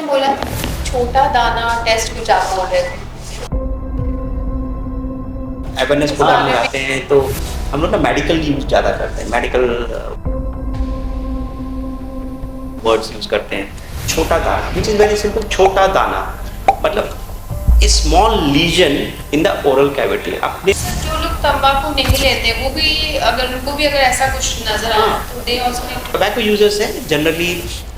बोला छोटा दाना टेस्ट कुछ आप बोल रहे थे। अवेयरनेस इस प्रोग्राम बारे में लगाते हैं तो हम लोग ना मेडिकल यूज ज़्यादा करते हैं, मेडिकल वर्ड्स यूज करते हैं। छोटा दाना विच इज़ वेरी सिंपल, छोटा दाना मतलब small lesion in the oral cavity. अपने जो लोग तंबाकू नहीं लेते वो भी अगर उनको भी अगर ऐसा कुछ नजर आए हाँ, तो they also need to. Tobacco users हैं generally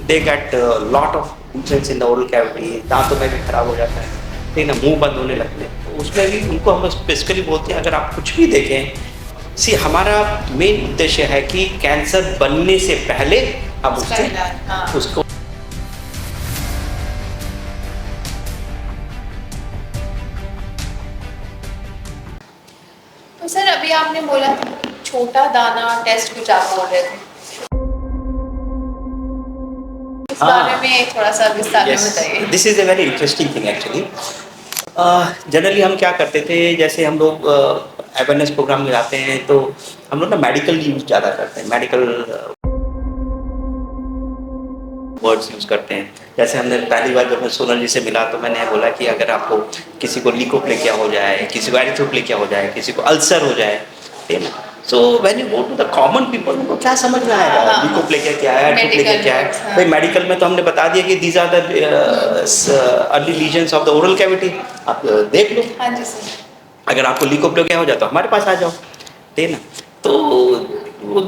they get lot of nutrients in the oral cavity, दांतों में भी खराब हो जाता है, ठीक है ना, मुंह बंद होने लगते हैं। तो उसमें भी उनको हम स्पेसिफिकली बोलते हैं अगर आप कुछ भी देखें, सी हमारा मेन उद्देश्य है कि कैंसर बनने से पहले आप उसका उससे इलाज, हाँ। उसको तो सर अभी आपने बोला छोटा दाना टेस्ट कुछ आप बोल रहे थे। इस बारे में थोड़ा सा विस्तार में बताइए। This is a very interesting thing actually. Generally हम क्या करते थे, जैसे हम लोग अवेयरनेस प्रोग्राम में जाते हैं तो हम लोग ना मेडिकल यूज ज़्यादा करते हैं, मेडिकल वर्ड्स यूज करते हैं। जैसे हमने पहली बार जब मैं सोनल जी से मिला तो मैंने बोला कि अगर आपको किसी को लीकोप्लेकिया हो जाए, किसी को एरिथ्रोप्लेकिया हो जाए, किसी को अल्सर हो जाए, ठीक है ना, so when you go to the common people उनको क्या समझ में आएगा हाँ, लीकोप्लेकिया क्या है, एरिथ्रोप्लेकिया मेडिकल क्या है। वर्ड्स, हाँ। भाई मेडिकल में तो हमने बता दिया कि these are the early lesions of the oral cavity, आप देख लो। हाँ जी सर। अगर आपको लीकोप्लेकिया हो जाए तो हमारे पास आ जाओ, ठीक है ना। तो वो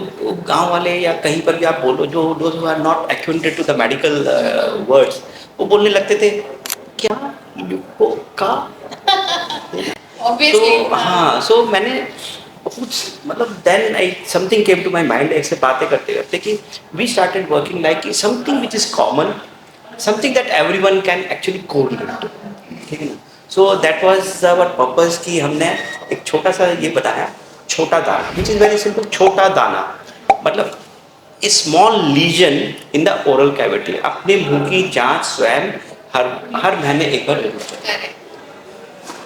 गांव वाले या कहीं पर भी आप बोलो, जो those who are not acquainted to the medical words, वो बोलने लगते थे क्या ल्यूको का। ऑब्वियसली तो हाँ, सो मैंने कुछ मतलब then I something came to my mind, ऐसे बातें करते करते कि we started working like something which is common, something that everyone can actually correlate, ठीक है ना। So that was our purpose कि हमने एक छोटा सा ये बताया, छोटा दाना विच इज़ वेरी सिंपल, छोटा दाना मतलब small lesion in the oral cavity. अपने मुंह की जांच स्वयं हर महीने एक बार जरूर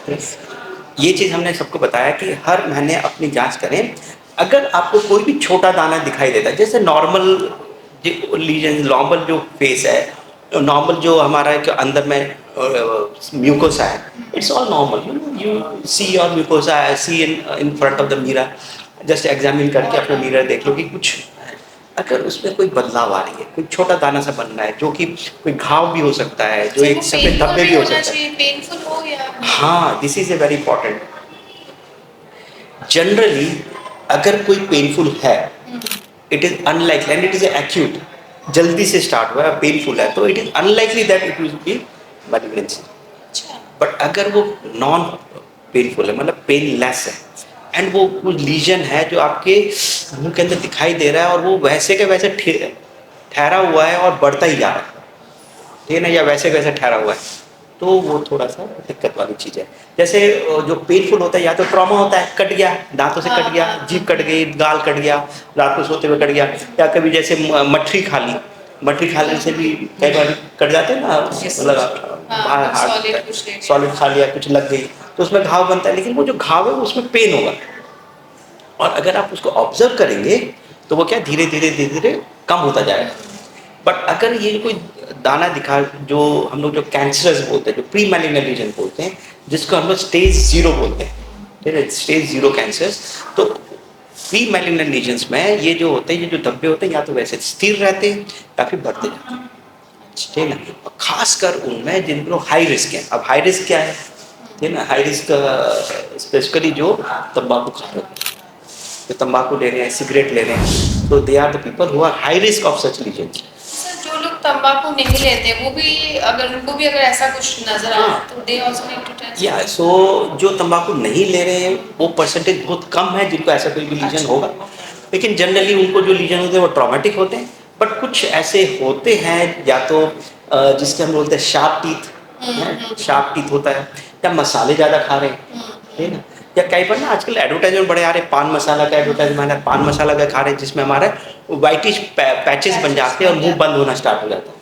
करें। ये चीज़ हमने सबको बताया कि हर महीने अपनी जांच करें। अगर आपको कोई भी छोटा दाना दिखाई देता है, जैसे नॉर्मल लीजन, नॉर्मल जो फेस है, नॉर्मल जो हमारा जो अंदर में म्यूकोसा है, it's all normal, you see your mucosa, see in front of the mirror, just examine करके अपना मिरर देख लो कि कुछ अगर उसमें कोई बदलाव आ रही है, कोई छोटा दाना सा बन रहा है, जो कि कोई घाव भी हो सकता है, जो एक सफेद धब्बे भी हो सकता है। पेनफुल हो या हाँ, this is a very important. Generally अगर कोई पेनफुल है, it is unlikely and it is acute, जल्दी से स्टार्ट हुआ है, पेनफुल है, तो it is unlikely that it will be malignancy. अच्छा बट अगर वो नॉन पेनफुल है, मतलब पेनलेस है, एंड वो लीजन है जो आपके मुंह के अंदर दिखाई दे रहा है और वो वैसे के वैसे ठहरा हुआ है और बढ़ता ही जा रहा है, ठीक है ना, या वैसे के वैसे ठहरा हुआ है, तो वो थोड़ा सा दिक्कत वाली चीज़ है। जैसे जो पेनफुल होता है, या तो ट्रॉमा होता है, कट गया, दांतों से कट गया, जीभ कट गई, गाल कट गया, रात को सोते हुए कट गया, या कभी जैसे मठरी खा ली, मठरी खाने से भी कई बार कट जाते हैं ना, मतलब सॉलिड खा लिया, कुछ लग गई तो उसमें घाव बनता है, लेकिन वो जो घाव है उसमें पेन होगा, और अगर आप उसको ऑब्जर्व करेंगे तो वो क्या धीरे धीरे धीरे धीरे कम होता जाएगा। बट अगर ये कोई दाना दिखा, जो हम लोग जो कैंसरस बोलते हैं, जो प्री मैलिग्नेंट लीजन बोलते हैं, जिसको हम लोग स्टेज 0 बोलते हैं, ठीक है, स्टेज 0 कैंसर्स, तो प्री मैलिग्नेंट लीजन्स में ये जो होते हैं, ये जो धब्बे होते हैं, या तो वैसे स्थिर रहते हैं या फिर बढ़ते जाते हैं, ठीक है ना। खासकर उनमें जिन लोग हाई रिस्क हैं। अब हाई रिस्क क्या है, ठीक है ना, हाई रिस्क स्पेशली जो तंबाकू खा रहे हैं, जो तंबाकू ले रहे हैं, सिगरेट ले रहे हैं, तो they are the people who are high risk of such lesions. Sir जो लोग तंबाकू नहीं लेते वो भी अगर उनको भी अगर ऐसा कुछ नजर आए हाँ। तो they also need to test. या सो जो तंबाकू नहीं ले रहे हैं वो परसेंटेज बहुत कम है जिनको ऐसा कोई भी लीजन होगा, लेकिन जनरली उनको जो लीजन होते हैं वो ट्रॉमेटिक होते हैं। बट कुछ ऐसे होते हैं, या तो जिसके हम बोलते हैं शार्प टीथ, शार्प टीथ होता है, या मसाले ज़्यादा खा रहे हैं, ठीक है ना, या कई बार ना आजकल एडवर्टाइजमेंट बड़े आ रहे हैं, पान मसाला का एडवर्टाइजमेंट है, पान मसाला का खा रहे हैं, जिसमें हमारा वाइटिश पैचेस बन जाते हैं और मुंह बंद होना स्टार्ट हो जाता है।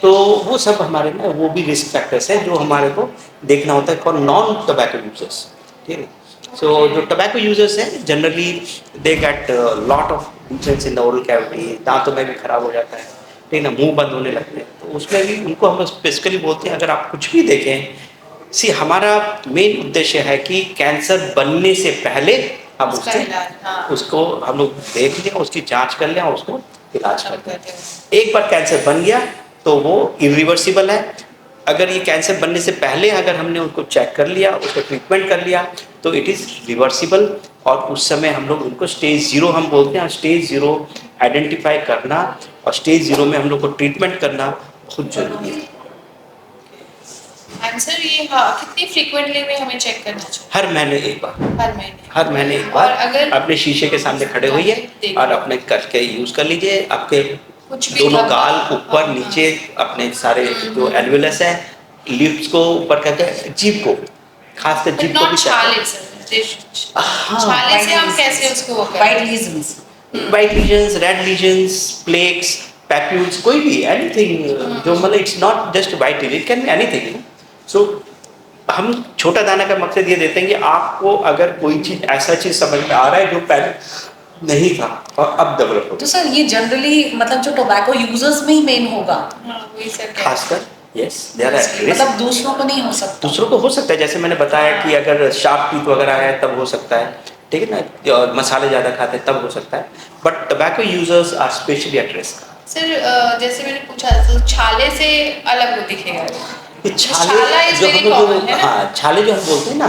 तो वो सब हमारे में वो भी रिस्क फैक्टर्स हैं जो हमारे को देखना होता है फॉर नॉन टोबैको यूजर्स, ठीक है। सो जो टोबैको यूजर्स हैं generally they get lot of nutrients in the oral cavity, दांतों में भी खराब हो जाता है, ठीक है ना, मुंह बंद होने लगते हैं, तो उसमें भी उनको हम स्पेसिफिकली बोलते हैं अगर आप कुछ भी देखें, सी हमारा मेन उद्देश्य है कि कैंसर बनने से पहले हम उसका उससे इलाज, हाँ। उसको हम लोग देख लें, उसकी जांच कर लें और उसको इलाज खत्म कर कर दें। दो। एक बार कैंसर बन गया तो वो इरिवर्सिबल है। अगर ये कैंसर बनने से पहले अगर हमने उसको चेक कर लिया, उसको ट्रीटमेंट कर लिया, तो इट इज़ रिवर्सिबल, और उस समय हम लोग उनको स्टेज 0 हम बोलते हैं। स्टेज 0 आइडेंटिफाई करना और स्टेज 0 में हम लोग को ट्रीटमेंट करना बहुत जरूरी है। एंड सर ये, हाँ, कितनी फ्रीक्वेंटली में हमें चेक करना चाहिए? हर महीने एक बार, हर महीने? हर महीने एक और बार अगर अपने शीशे के सामने खड़े होइए देख और लो। अपने करके यूज कर लीजिए। आपके कुछ भी दोनों धब्बा, गाल ऊपर हाँ, नीचे, अपने सारे जो एल्वियलस है, लिप्स को ऊपर करके, जीभ को, खासकर बट जीभ को नॉट भी छाले सर। हाँ, छाले से हम कैसे उसको वो करें? White lesions. White lesions, red lesions, plaques, papules, कोई भी एनीथिंग, जो मतलब it's not just white lesion, it can be anything. So हम छोटा दाना का मकसद ये देते हैं कि आपको अगर कोई चीज ऐसा चीज समझ में आ रहा है जो पहले नहीं था और अब डेवलप हो, तो सर ये जनरली मतलब जो टोबैको यूजर्स में ही मेन होगा, हाँ, वही सर कह खासकर यस देयर आर मतलब दूसरों को नहीं हो सकता। दूसरों को हो सकता है, जैसे मैंने बताया कि अगर शार्प टीथ वगैरह है तब हो सकता है, ठीक है ना, और मसाले ज़्यादा खाते हैं तब हो सकता है, but tobacco users are specially at risk. Sir जैसे मैंने पूछा तो छाले से अलग वो दिखेगा? ये छाला छाले is जो very हम लोग common, है ना? हाँ, छाले जो हम बोलते हैं ना,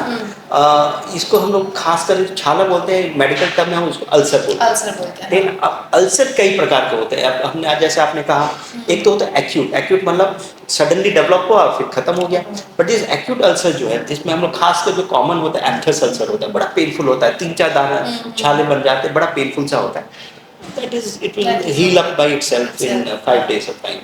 इसको हम लोग खासकर छाला बोलते हैं, मेडिकल टर्म में हम उसको अल्सर बोलते हैं। अल्सर बोलते हैं। ठीक है, अब अल्सर कई प्रकार के होते हैं। अब हमने आज जैसे आपने कहा, एक तो होता है एक्यूट। एक्यूट मतलब सडनली डेवलप हुआ और फिर खत्म हो गया। बट दिस एक्यूट अल्सर जो है, जिसमें हम लोग खासकर जो कॉमन होता है एप्थस अल्सर होता है, बड़ा पेनफुल होता है, 3-4 दाना छाले बन जाते हैं, बड़ा पेनफुल सा होता है। That is it will heal up by itself in 5 days of time,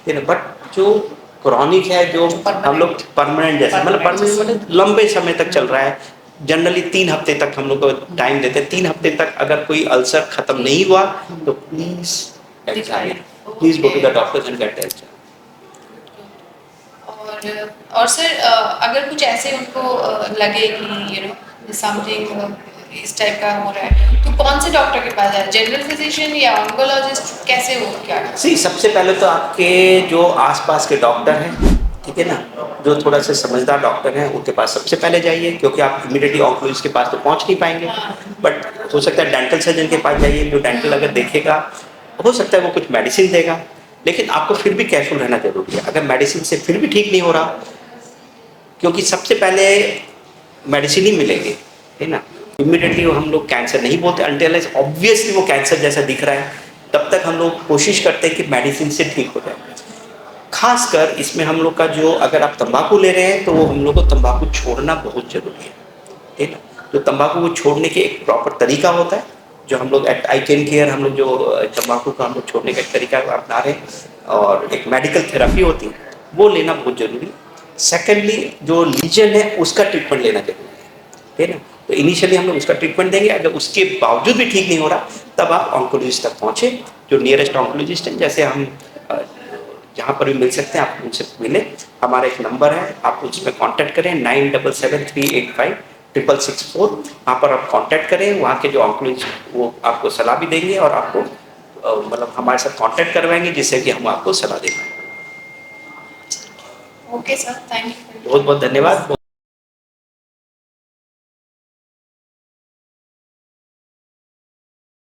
ठीक है। बट जो क्रॉनिक है, जो हम लोग परमानेंट जैसे मतलब परमानेंट मतलब लंबे समय तक चल रहा है, जनरली 3 हफ्ते तक हम लोग को टाइम देते हैं। 3 हफ्ते तक अगर कोई अल्सर खत्म नहीं हुआ तो please examine, please go to the doctor and get test. और सर अगर कुछ ऐसे उनको लगे कि समथिंग इस टाइप का हो रहा है, तो कौन से डॉक्टर के पास जाए? जनरल फिजिशियन या ऑन्कोलॉजिस्ट? कैसे हो क्या? सी सबसे पहले तो आपके जो आसपास के डॉक्टर हैं, ठीक है ना, जो थोड़ा सा समझदार डॉक्टर हैं, उनके पास सबसे पहले जाइए, क्योंकि आप इमीडिएटली ऑन्कोलॉजिस्ट के पास तो पहुंच नहीं पाएंगे। बट हो सकता है डेंटल सर्जन के पास जाइए, जो डेंटल अगर देखेगा, हो सकता है वो कुछ मेडिसिन देगा, लेकिन आपको फिर भी केयरफुल रहना जरूरी है। अगर मेडिसिन से फिर भी ठीक नहीं हो रहा, क्योंकि सबसे पहले मेडिसिन ही मिलेंगे, है ना, इमीडिएटली हम लोग कैंसर नहीं बोलते अनटिल ऑब्वियसली वो कैंसर जैसा दिख रहा है, तब तक हम लोग कोशिश करते हैं कि मेडिसिन से ठीक हो जाए। खासकर इसमें हम लोग का जो, अगर आप तंबाकू ले रहे हैं तो वो हम लोग को तंबाकू छोड़ना बहुत जरूरी है, ठीक है। तो तंबाकू को छोड़ने के एक प्रॉपर तरीका होता है, जो हम लोग एट आई कैन केयर हम लोग जो तंबाकू का हम लोग छोड़ने का एक तरीका अपना रहे हैं, और एक मेडिकल थेरेपी होती है, वो लेना बहुत जरूरी है। सेकेंडली जो लीजन है उसका ट्रीटमेंट लेना जरूरी है, ठीक है ना। तो इनिशियली हम लोग उसका ट्रीटमेंट देंगे, अगर उसके बावजूद भी ठीक नहीं हो रहा तब आप ऑन्कोलॉजिस्ट तक पहुँचे, जो नियरेस्ट ऑन्कोलॉजिस्ट हैं, जैसे हम जहाँ पर भी मिल सकते हैं आप उनसे मिले। हमारा एक नंबर है, आप उसमें कांटेक्ट करें 9773856664, वहाँ पर आप कांटेक्ट करें। वहाँ के जो ऑन्कोलॉजिस्ट वो आपको सलाह भी देंगे और आपको मतलब हमारे साथ कांटेक्ट करवाएंगे, जिससे कि हम आपको सलाह देंगे। Okay sir, thank you. बहुत बहुत धन्यवाद।